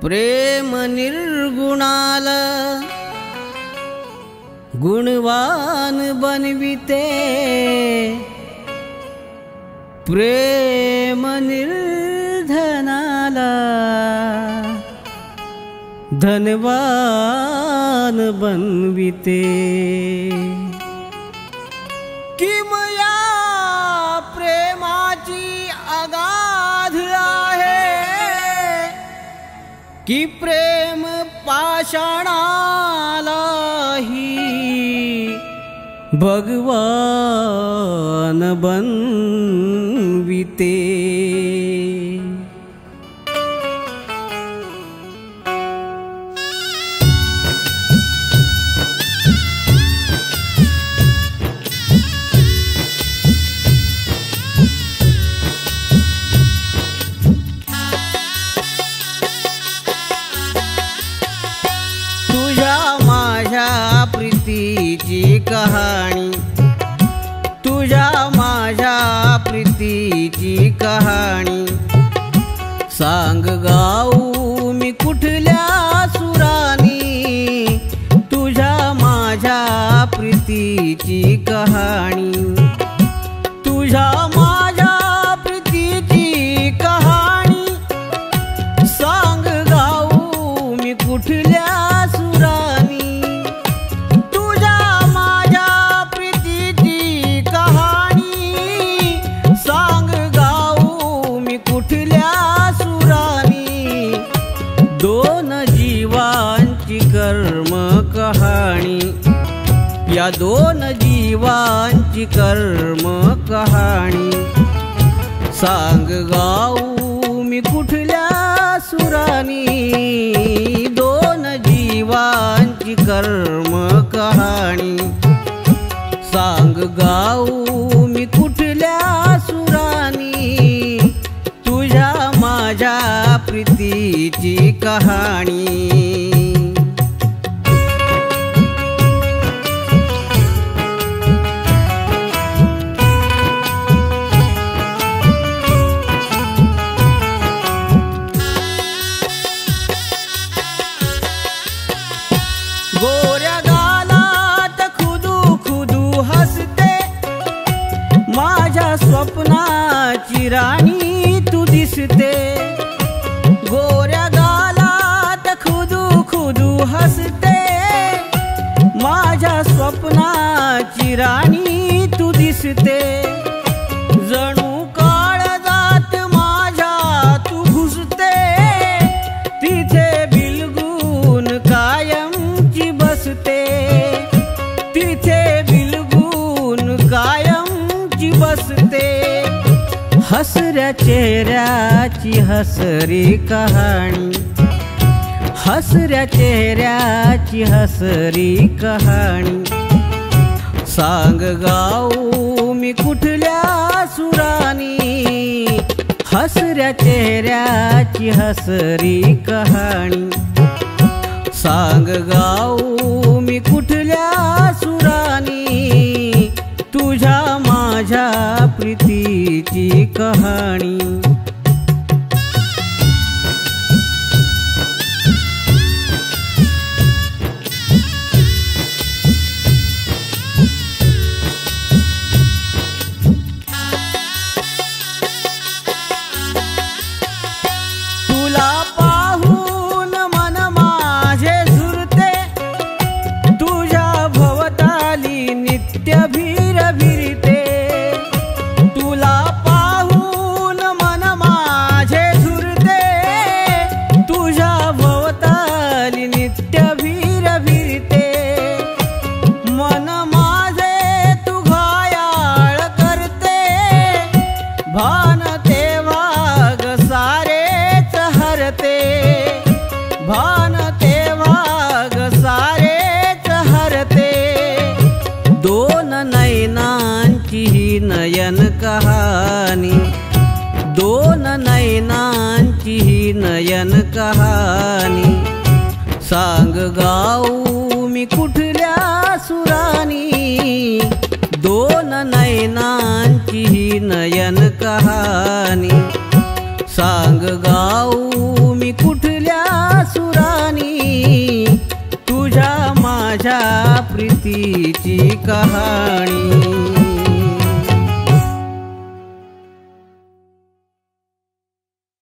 प्रेम निर्गुणाला गुणवान बनविते, प्रेम निर्धनाला धनवान बनविते। किमया प्रेमाची अगाध आहे, कि प्रेम पाषाणालाही भगवान बनविते। प्रीतीची कहाणी, तुझ्या माझ्या प्रीतीची कहाणी, सांग गाऊ मी कुठल्या सुरानी, तुझ्या माझ्या प्रीतीची कहाणी, तुझ्या माझ्या प्रीतीची कहाणी, सांग गाऊ मी कुठल्या सुरानी, दोन जीवांची कर्म कहाणी, या दोन जीवांची कर्म कहाणी, सांग गाऊ मी कुठल्या सुरानी, दोन जीवांची कर्म कहाणी, सांग गाऊ मी कुठल्या सुरानी, तुझ्या माझ्या प्रीतीची कहाणी। गोऱ्या गालात खुदू खुदू हसते, माझ्या स्वप्नाची राणी तू दिसते, गोऱ्या गालात खुदू खुदू हसते, माझ्या स्वप्नाची राणी तू दिसते, जणू काळजात माझ्या तू घुसते, तिथे बिलगून कायमची बसते, तिथे बिलगून कायमची बसते, हसऱ्या चेहऱ्याची हसरी कहाणी, हसऱ्या चेहऱ्याची हसरी कहाणी, सांग गाऊ मी कुठल्या सुरानी, हसऱ्या चेहऱ्याची हसरी कहाणी, सांग गाऊ मी कुठल्या सुरानी, तुझ्या माझ्या प्रीतीची कहाणी। तुला पाहून मन माझे झुरते, तुझ्या भवताली नित्य भीर भिरते, तुला पाहून मन माझे झुरते, तुझ्या भवताली नित्य भीर भिरते, मन माझे तू घायाळ करते, भान तेव्हा ग सारेच हरते, भान तेव्हा ग सारेच हरते, दोन नयनांची ही नयन कहाणी, दोन नयनांची ही नयन कहाणी, सांग गाऊ मी कुठल्या सुरानी, दोन नयनांची ही नयन कहाणी, सांग गाऊ मी कुठल्या माझ्या प्रीतीची कहाणी।